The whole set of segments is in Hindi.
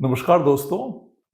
नमस्कार दोस्तों।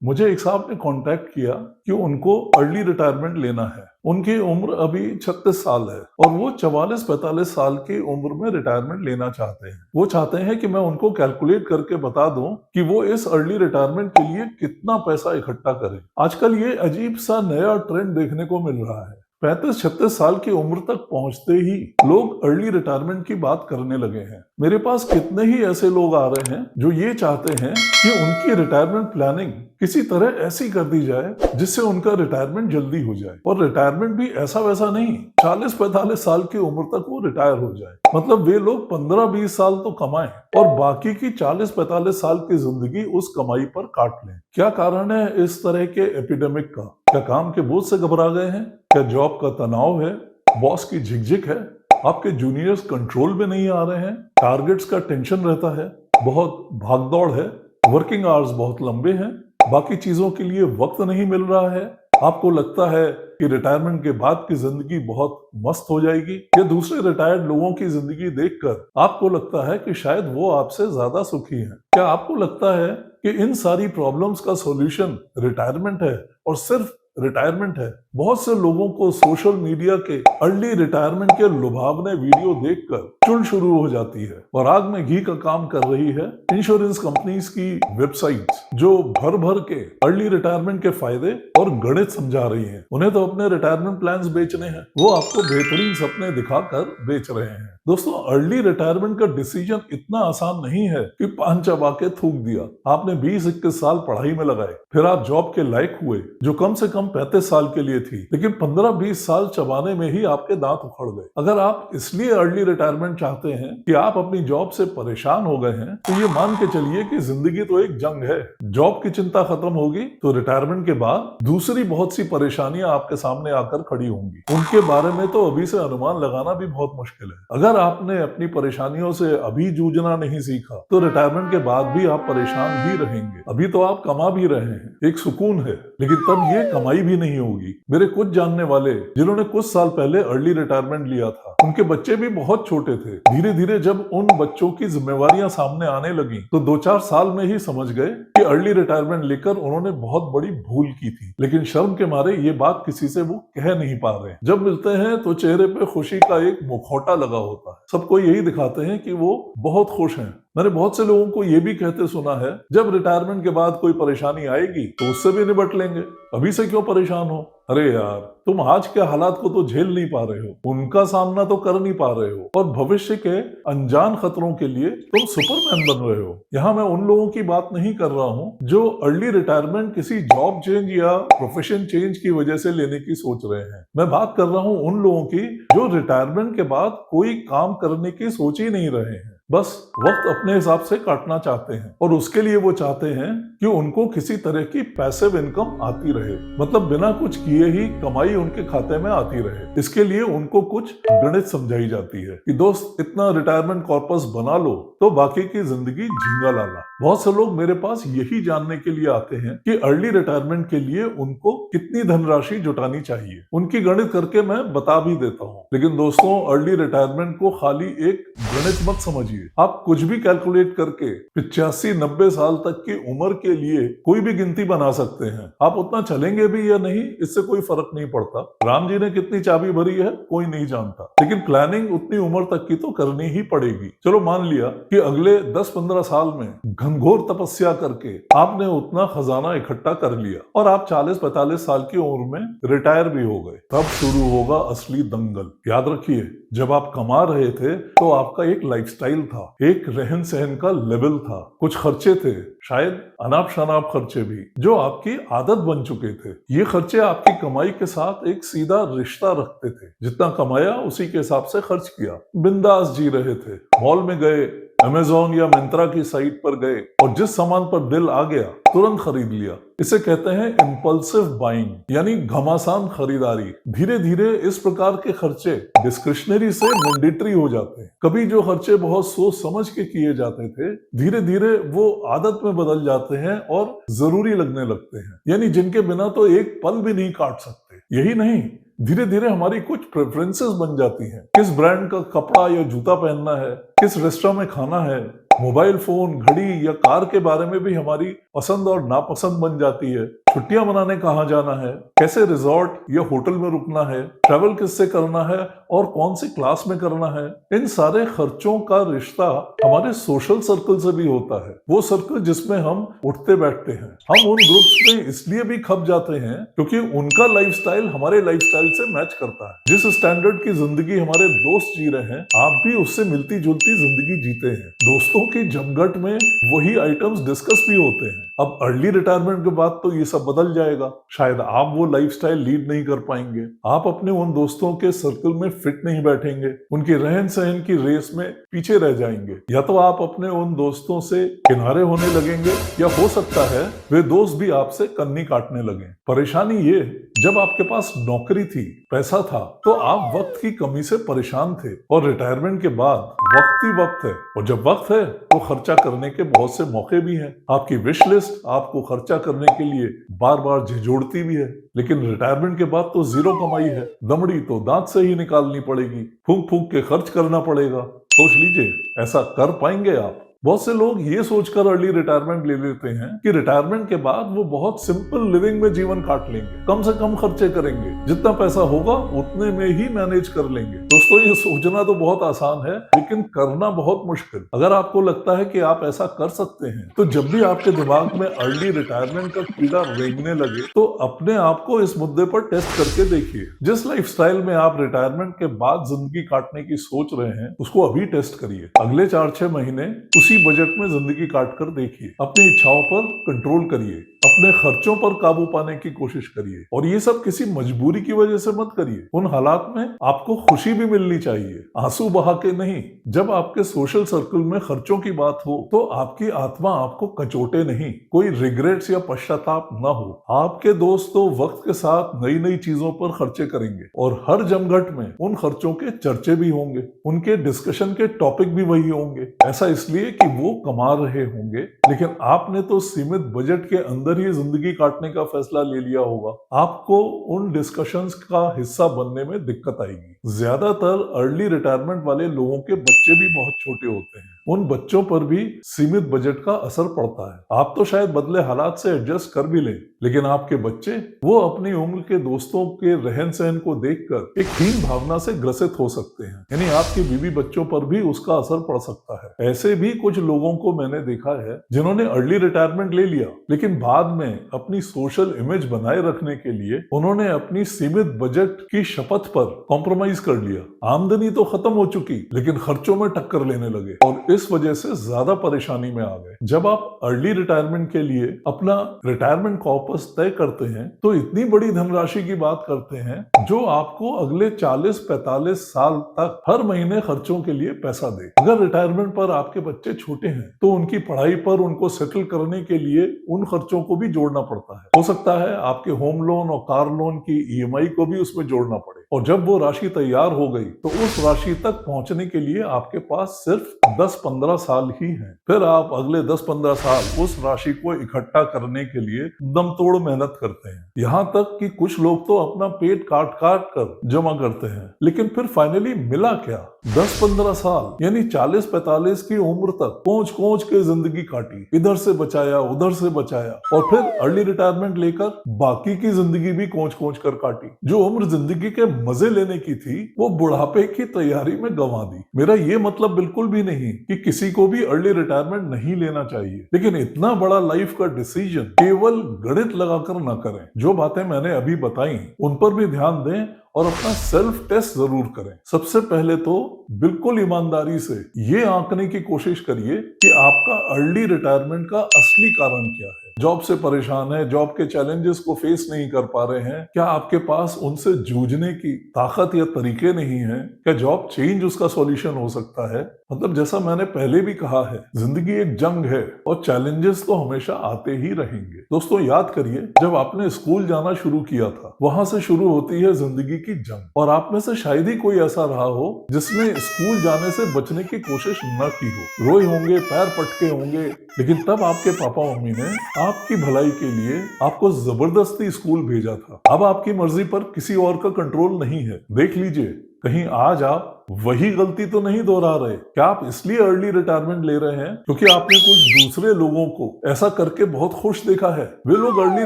मुझे एक साहब ने कांटेक्ट किया कि उनको अर्ली रिटायरमेंट लेना है। उनकी उम्र अभी 36 साल है और वो 44-45 साल की उम्र में रिटायरमेंट लेना चाहते हैं। वो चाहते हैं कि मैं उनको कैलकुलेट करके बता दूं कि वो इस अर्ली रिटायरमेंट के लिए कितना पैसा इकट्ठा करें। आजकल ये अजीब सा नया ट्रेंड देखने को मिल रहा है। 35-36 साल की उम्र तक पहुंचते ही लोग अर्ली रिटायरमेंट की बात करने लगे हैं। मेरे पास कितने ही ऐसे लोग आ रहे हैं जो ये चाहते हैं कि उनकी रिटायरमेंट प्लानिंग किसी तरह ऐसी कर दी जाए जिससे उनका रिटायरमेंट जल्दी हो जाए, और रिटायरमेंट भी ऐसा वैसा नहीं, 40-45 साल की उम्र तक वो रिटायर हो जाए। मतलब वे लोग 15-20 साल तो कमाएं और बाकी की 40-45 साल की जिंदगी उस कमाई पर काट लें। क्या कारण है इस तरह के एपिडेमिक का? क्या काम के बोझ से घबरा गए हैं? क्या जॉब का तनाव है? बॉस की झिकझिक है? आपके जूनियर्स कंट्रोल में नहीं आ रहे हैं? टारगेट्स का टेंशन रहता है? बहुत भागदौड़ है? वर्किंग आवर्स बहुत लंबे हैं? बाकी चीजों के लिए वक्त नहीं मिल रहा है? आपको लगता है कि रिटायरमेंट के बाद की जिंदगी बहुत मस्त हो जाएगी, या दूसरे रिटायर्ड लोगों की जिंदगी देखकर आपको लगता है कि शायद वो आपसे ज्यादा सुखी हैं? क्या आपको लगता है कि इन सारी प्रॉब्लम्स का सॉल्यूशन रिटायरमेंट है और सिर्फ रिटायरमेंट है? बहुत से लोगों को सोशल मीडिया के अर्ली रिटायरमेंट के लुभावने वीडियो देखकर चुल शुरू हो जाती है और आग में घी का काम कर रही है इंश्योरेंस कंपनीज की वेबसाइट्स, जो भर भर के अर्ली रिटायरमेंट के फायदे और गणित समझा रही हैं। उन्हें तो अपने रिटायरमेंट प्लान्स बेचने हैं, वो आपको बेहतरीन सपने दिखाकर बेच रहे हैं। दोस्तों, अर्ली रिटायरमेंट का डिसीजन इतना आसान नहीं है कि पान चबा के थूक दिया। आपने 20-21 साल पढ़ाई में लगाए, फिर आप जॉब के लायक हुए जो कम से कम 35 साल के लिए थी, लेकिन 15-20 साल चबाने में ही आपके दांत उखड़ गए। अगर आप इसलिए अर्ली रिटायरमेंट चाहते हैं कि आप अपनी जॉब से परेशान हो गए हैं, तो ये मान के चलिए कि जिंदगी तो एक जंग है। जॉब की चिंता खत्म होगी तो रिटायरमेंट के बाद दूसरी बहुत सी परेशानियां आपके सामने आकर खड़ी होंगी। उनके बारे में तो अभी से अनुमान लगाना भी बहुत मुश्किल है। अगर आपने अपनी परेशानियों से अभी जूझना नहीं सीखा तो रिटायरमेंट के बाद भी आप परेशान ही रहेंगे। अभी तो आप कमा भी रहे हैं, एक सुकून है, लेकिन तब ये कमाई भी नहीं होगी। मेरे कुछ जानने वाले जिन्होंने कुछ साल पहले अर्ली रिटायरमेंट लिया था, उनके बच्चे भी बहुत छोटे थे। धीरे धीरे जब उन बच्चों की जिम्मेवारियां सामने आने लगी तो 2-4 साल में ही समझ गए कि अर्ली रिटायरमेंट लेकर उन्होंने बहुत बड़ी भूल की थी, लेकिन शर्म के मारे ये बात किसी से वो कह नहीं पा रहे। जब मिलते हैं तो चेहरे पे खुशी का एक मुखौटा लगा होता है। सबको यही दिखाते हैं कि वो बहुत खुश हैं। मैंने बहुत से लोगों को ये भी कहते सुना है, जब रिटायरमेंट के बाद कोई परेशानी आएगी तो उससे भी निपट लेंगे, अभी से क्यों परेशान हो? अरे यार, तुम आज के हालात को तो झेल नहीं पा रहे हो, उनका सामना तो कर नहीं पा रहे हो, और भविष्य के अनजान खतरों के लिए तुम सुपरमैन बन रहे हो। यहाँ मैं उन लोगों की बात नहीं कर रहा हूँ जो अर्ली रिटायरमेंट किसी जॉब चेंज या प्रोफेशन चेंज की वजह से लेने की सोच रहे हैं। मैं बात कर रहा हूँ उन लोगों की जो रिटायरमेंट के बाद कोई काम करने की सोच ही नहीं रहे हैं, बस वक्त अपने हिसाब से काटना चाहते हैं, और उसके लिए वो चाहते हैं कि उनको किसी तरह की पैसिव इनकम आती रहे, मतलब बिना कुछ किए ही कमाई उनके खाते में आती रहे। इसके लिए उनको कुछ गणित समझाई जाती है कि दोस्त, इतना रिटायरमेंट कॉर्पस बना लो तो बाकी की जिंदगी झींगा लाला। बहुत से लोग मेरे पास यही जानने के लिए आते हैं कि अर्ली रिटायरमेंट के लिए उनको कितनी धनराशि जुटानी चाहिए। उनकी गणित करके मैं बता भी देता हूँ, लेकिन दोस्तों, अर्ली रिटायरमेंट को खाली एक गणित मत समझिए। आप कुछ भी कैलकुलेट करके 85-90 साल तक की उम्र के लिए कोई भी गिनती बना सकते हैं। आप उतना चलेंगे भी या नहीं, इससे कोई फर्क नहीं पड़ता। राम जी ने कितनी चाबी भरी है कोई नहीं जानता, लेकिन प्लानिंग उतनी उम्र तक की तो करनी ही पड़ेगी। चलो मान लिया कि अगले 10-15 साल में घनघोर तपस्या करके आपने उतना खजाना इकट्ठा कर लिया और आप 40-45 साल की उम्र में रिटायर भी हो गए, तब शुरू होगा असली दंगल। याद रखिए, जब आप कमा रहे थे तो आपका एक लाइफस्टाइल था, एक रहन सहन का लेवल था, कुछ खर्चे थे, शायद अनाप शनाप खर्चे भी, जो आपकी आदत बन चुके थे। ये खर्चे आपकी कमाई के साथ एक सीधा रिश्ता रखते थे। जितना कमाया उसी के हिसाब से खर्च किया, बिंदास जी रहे थे। मॉल में गए, अमेज़न या मिंत्रा की साइट पर गए और जिस सामान पर दिल आ गया तुरंत खरीद लिया। इसे कहते हैं इम्पल्सिव बाइंग, यानी घमासान खरीदारी। धीरे धीरे इस प्रकार के खर्चे डिस्क्रिशनरी से मैंडेटरी हो जाते हैं। कभी जो खर्चे बहुत सोच समझ के किए जाते थे, धीरे धीरे वो आदत में बदल जाते हैं और जरूरी लगने लगते हैं, यानी जिनके बिना तो एक पल भी नहीं काट सकते। यही नहीं, धीरे धीरे हमारी कुछ प्रेफरेंसेस बन जाती हैं। किस ब्रांड का कपड़ा या जूता पहनना है, किस रेस्टोरेंट में खाना है, मोबाइल फोन, घड़ी या कार के बारे में भी हमारी पसंद और नापसंद बन जाती है। छुट्टियां मनाने कहाँ जाना है, कैसे रिजॉर्ट या होटल में रुकना है, ट्रैवल किससे करना है और कौन सी क्लास में करना है, इन सारे खर्चों का रिश्ता हमारे सोशल सर्कल से भी होता है। वो सर्कल जिसमें हम उठते बैठते हैं। हम उन ग्रुप्स में इसलिए भी खप जाते हैं क्योंकि उनका लाइफस्टाइल हमारे लाइफस्टाइल से मैच करता है। जिस स्टैंडर्ड की जिंदगी हमारे दोस्त जी रहे हैं, आप भी उससे मिलती जुलती जिंदगी जीते हैं। दोस्तों की जमघट में वही आइटम्स डिस्कस भी होते हैं। अब अर्ली रिटायरमेंट के बाद तो ये सब बदल जाएगा। शायद आप वो लाइफस्टाइल लीड नहीं कर पाएंगे। आप अपने उन दोस्तों के सर्कल में फिट नहीं बैठेंगे, उनके रहन सहन की रेस में पीछे रह जाएंगे। या तो आप अपने उन दोस्तों से किनारे होने लगेंगे या हो सकता है वे दोस्त भी आपसे कन्नी काटने लगे। परेशानी ये, जब आपके पास नौकरी थी, पैसा था, तो आप वक्त की कमी से परेशान थे और रिटायरमेंट के बाद वक्त ही वक्त है। और जब वक्त है तो खर्चा करने के बहुत से मौके भी हैं। आपकी विश लिस्ट आपको खर्चा करने के लिए बार बार झिझोड़ती भी है। लेकिन रिटायरमेंट के बाद तो जीरो कमाई है, दमड़ी तो दांत से ही निकालनी पड़ेगी, फूंक फूंक के खर्च करना पड़ेगा। सोच लीजिए, ऐसा कर पाएंगे आप? बहुत से लोग ये सोचकर अर्ली रिटायरमेंट ले लेते हैं कि रिटायरमेंट के बाद वो बहुत सिंपल लिविंग में जीवन काट लेंगे, कम से कम खर्चे करेंगे, जितना पैसा होगा उतने में ही मैनेज कर लेंगे। दोस्तों, ये सोचना तो बहुत आसान है लेकिन करना बहुत मुश्किल। अगर आपको लगता है कि आप ऐसा कर सकते हैं, तो जब भी आपके दिमाग में अर्ली रिटायरमेंट का कीड़ा रेंगने लगे तो अपने आप को इस मुद्दे पर टेस्ट करके देखिए। जिस लाइफस्टाइल में आप रिटायरमेंट के बाद जिंदगी काटने की सोच रहे हैं, उसको अभी टेस्ट करिए। अगले 4-6 महीने उसी बजट में जिंदगी काट कर देखिए। अपनी इच्छाओं पर कंट्रोल करिए, अपने खर्चों पर काबू पाने की कोशिश करिए। और ये सब किसी मजबूरी की वजह से मत करिए। उन हालात में आपको खुशी भी मिलनी चाहिए, आंसू बहा के नहीं। जब आपके सोशल सर्कल में खर्चों की बात हो तो आपकी आत्मा आपको कचोटे नहीं, कोई रिग्रेट्स या पश्चाताप न हो। आपके दोस्त तो वक्त के साथ नई नई चीजों पर खर्चे करेंगे और हर जमघट में उन खर्चों के चर्चे भी होंगे, उनके डिस्कशन के टॉपिक भी वही होंगे। ऐसा इसलिए कि वो कमा रहे होंगे, लेकिन आपने तो सीमित बजट के अंदर ही जिंदगी काटने का फैसला ले लिया होगा। आपको उन डिस्कशंस का हिस्सा बनने में दिक्कत आएगी। ज्यादातर अर्ली रिटायरमेंट वाले लोगों के बच्चे भी बहुत छोटे होते हैं। उन बच्चों पर भी सीमित बजट का असर पड़ता है। आप तो शायद बदले हालात से एडजस्ट कर भी लें, लेकिन आपके बच्चे वो अपनी उम्र के दोस्तों के रहन सहन को देखकर एक हीन भावना से ग्रसित हो सकते हैं। यानी आपके बीवी बच्चों पर भी उसका असर पड़ सकता है। ऐसे भी कुछ लोगों को मैंने देखा है जिन्होंने अर्ली रिटायरमेंट ले लिया, लेकिन बाद में अपनी सोशल इमेज बनाए रखने के लिए उन्होंने अपनी सीमित बजट की शपथ पर कॉम्प्रोमाइज कर लिया। आमदनी तो खत्म हो चुकी, लेकिन खर्चों में टक्कर लेने लगे और इस वजह से ज्यादा परेशानी में आ गए। जब आप अर्ली रिटायरमेंट के लिए अपना रिटायरमेंट कॉर्पस तय करते हैं तो इतनी बड़ी धनराशि की बात करते हैं जो आपको अगले 40-45 साल तक हर महीने खर्चों के लिए पैसा दे। अगर रिटायरमेंट पर आपके बच्चे छोटे हैं तो उनकी पढ़ाई पर उनको सेटल करने के लिए उन खर्चों को भी जोड़ना पड़ता है। हो सकता है आपके होम लोन और कार लोन की ईएमआई को भी उसमें जोड़ना पड़े। और जब वो राशि तैयार हो गई तो उस राशि तक पहुंचने के लिए आपके पास सिर्फ 10-15 साल ही हैं। फिर आप अगले 10-15 साल उस राशि को इकट्ठा करने के लिए दम तोड़ मेहनत करते हैं। यहाँ तक कि कुछ लोग तो अपना पेट काट काट कर जमा करते हैं, लेकिन फिर फाइनली मिला क्या? 10-15 साल यानी 40-45 की उम्र तक कोंच कोंच के जिंदगी काटी, इधर से बचाया उधर से बचाया और फिर अर्ली रिटायरमेंट लेकर बाकी की जिंदगी भी कोंच कोंच कर काटी। जो उम्र जिंदगी के मजे लेने की थी वो बुढ़ापे की तैयारी में गंवा दी। मेरा ये मतलब बिल्कुल भी नहीं कि किसी को भी अर्ली रिटायरमेंट नहीं लेना चाहिए, लेकिन इतना बड़ा लाइफ का डिसीजन केवल गणित लगाकर ना करें। जो बातें मैंने अभी बताई उन पर भी ध्यान दें और अपना सेल्फ टेस्ट जरूर करें। सबसे पहले तो बिल्कुल ईमानदारी से ये आंकने की कोशिश करिए कि आपका अर्ली रिटायरमेंट का असली कारण क्या है। जॉब से परेशान है, जॉब के चैलेंजेस को फेस नहीं कर पा रहे हैं, क्या आपके पास उनसे जूझने की ताकत या तरीके नहीं है? क्या जॉब चेंज उसका सॉल्यूशन हो सकता है? मतलब जैसा मैंने पहले भी कहा है, जिंदगी एक जंग है और चैलेंजेस तो हमेशा आते ही रहेंगे। दोस्तों, याद करिए जब आपने स्कूल जाना शुरू किया था, वहां से शुरू होती है जिंदगी की जंग। और आप में से शायद ही कोई ऐसा रहा हो जिसने स्कूल जाने से बचने की कोशिश न की हो। रोए होंगे, पैर पटके होंगे, लेकिन तब आपके पापा मम्मी ने आपकी भलाई के लिए आपको जबरदस्ती स्कूल भेजा था। अब आपकी मर्जी पर किसी और का कंट्रोल नहीं है। देख लीजिए, कहीं आज आप वही गलती तो नहीं दोहरा रहे? क्या आप इसलिए अर्ली रिटायरमेंट ले रहे हैं क्योंकि आपने कुछ दूसरे लोगों को ऐसा करके बहुत खुश देखा है? वे लोग अर्ली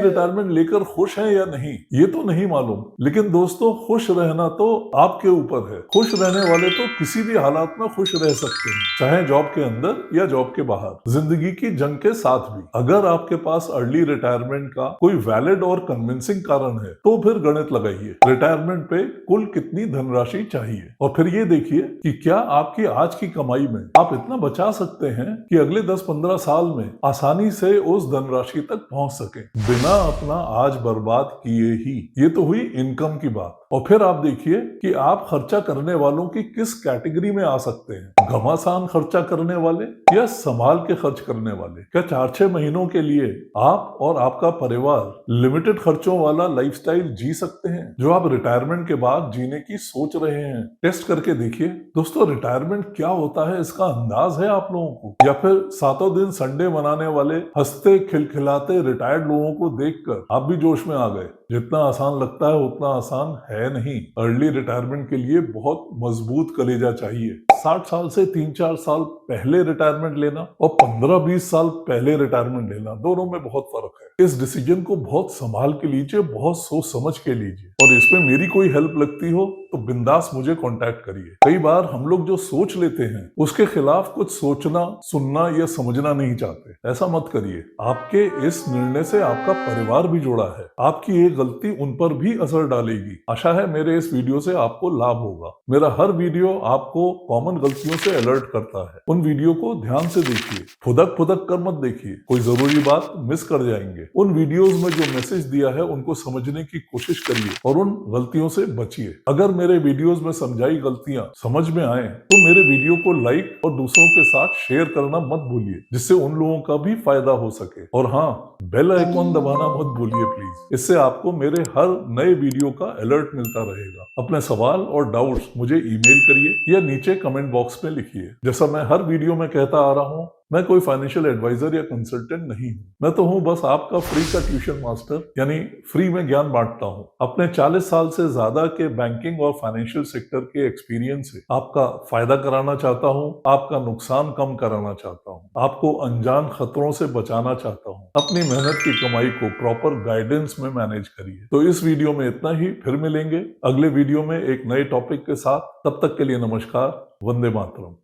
रिटायरमेंट लेकर खुश हैं या नहीं, ये तो नहीं मालूम, लेकिन दोस्तों खुश रहना तो आपके ऊपर है। खुश रहने वाले तो किसी भी हालात में खुश रह सकते हैं, चाहे जॉब के अंदर या जॉब के बाहर, जिंदगी की जंग के साथ भी। अगर आपके पास अर्ली रिटायरमेंट का कोई वैलिड और कन्विंसिंग कारण है तो फिर गणित लगाइए, रिटायरमेंट पे कुल कितनी धनराशि चाहिए, और फिर ये देखिए कि क्या आपकी आज की कमाई में आप इतना बचा सकते हैं कि अगले 10-15 साल में आसानी से उस धनराशि तक पहुंच सके बिना अपना आज बर्बाद किए ही। ये तो हुई इनकम की बात। और फिर आप देखिए कि आप खर्चा करने वालों की किस कैटेगरी में आ सकते हैं, घमासान खर्चा करने वाले या संभाल के खर्च करने वाले। क्या 4-6 महीनों के लिए आप और आपका परिवार लिमिटेड खर्चों वाला लाइफस्टाइल जी सकते हैं जो आप रिटायरमेंट के बाद जीने की सोच रहे हैं? टेस्ट करके देखिए दोस्तों, रिटायरमेंट क्या होता है इसका अंदाज है आप लोगों को, या फिर सातों दिन संडे मनाने वाले हंसते खिलखिलाते रिटायर्ड लोगों को देखकर आप भी जोश में आ गए? जितना आसान लगता है उतना आसान है नहीं। अर्ली रिटायरमेंट के लिए बहुत मजबूत कलेजा चाहिए। 60 साल से 3-4 साल पहले रिटायरमेंट लेना और 15-20 साल पहले रिटायरमेंट लेना, दोनों में बहुत फर्क है। इस डिसीजन को बहुत संभाल के लीजिए, बहुत सोच समझ के लीजिए, और इसमें मेरी कोई हेल्प लगती हो तो बिंदास मुझे कांटेक्ट करिए। कई बार हम लोग जो सोच लेते हैं उसके खिलाफ कुछ सोचना, सुनना या समझना नहीं चाहते। ऐसा मत करिए। आपके इस निर्णय से आपका परिवार भी जुड़ा है, आपकी ये गलती उन पर भी असर डालेगी। आशा है मेरे इस वीडियो से आपको लाभ होगा। मेरा हर वीडियो आपको कॉमन गलतियों से अलर्ट करता है। उन वीडियो को ध्यान से देखिए, फुदक फुदक कर मत देखिए, कोई जरूरी बात मिस कर जाएंगे। उन वीडियोस में जो मैसेज दिया है उनको समझने की कोशिश करिए और उन गलतियों से बचिए। अगर मेरे वीडियोस में समझाई गलतियां समझ में आए तो मेरे वीडियो को लाइक और दूसरों के साथ शेयर करना मत भूलिए, जिससे उन लोगों का भी फायदा हो सके। और हाँ, बेल आइकॉन दबाना मत भूलिए प्लीज, इससे आपको मेरे हर नए वीडियो का अलर्ट मिलता रहेगा। अपने सवाल और डाउट्स मुझे ईमेल करिए या नीचे कमेंट बॉक्स में लिखिए। जैसा मैं हर वीडियो में कहता आ रहा हूँ, मैं कोई फाइनेंशियल एडवाइजर या कंसल्टेंट नहीं हूँ। मैं तो हूँ बस आपका फ्री का ट्यूशन मास्टर, यानी फ्री में ज्ञान बांटता हूँ। अपने 40 साल से ज्यादा के बैंकिंग और फाइनेंशियल सेक्टर के एक्सपीरियंस से आपका फायदा कराना चाहता हूँ, आपका नुकसान कम कराना चाहता हूँ, आपको अनजान खतरों से बचाना चाहता हूँ। अपनी मेहनत की कमाई को प्रॉपर गाइडेंस में मैनेज करिए। तो इस वीडियो में इतना ही, फिर मिलेंगे अगले वीडियो में एक नए टॉपिक के साथ। तब तक के लिए नमस्कार, वंदे मातरम।